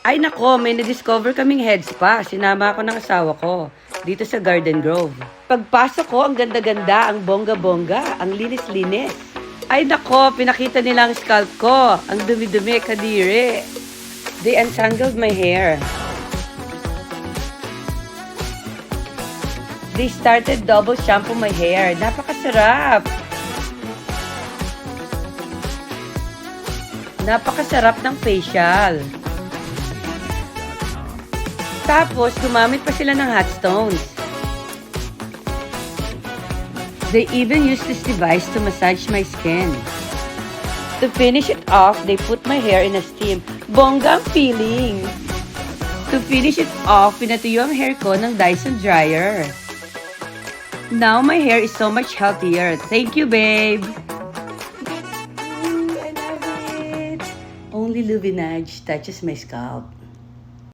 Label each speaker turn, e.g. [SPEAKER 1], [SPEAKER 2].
[SPEAKER 1] Ay nako, may na-discover kaming head spa. Sinama ako ng asawa ko dito sa Garden Grove. Pagpasok ko, ang ganda-ganda, ang bongga-bongga, ang linis-linis. Ay nako, pinakita nila ang scalp ko. Ang dumi-dumi, kadiri. They untangled my hair. They started double shampoo my hair. Napakasarap. Napakasarap ng facial. Tapos, gumamit pa sila ng hot stones. They even used this device to massage my skin. To finish it off, they put my hair in a steam. Bongga ang feeling! To finish it off, pinatuyo ang hair ko ng Dyson dryer. Now, my hair is so much healthier. Thank you, babe! I love it! Only Luvinage touches my scalp.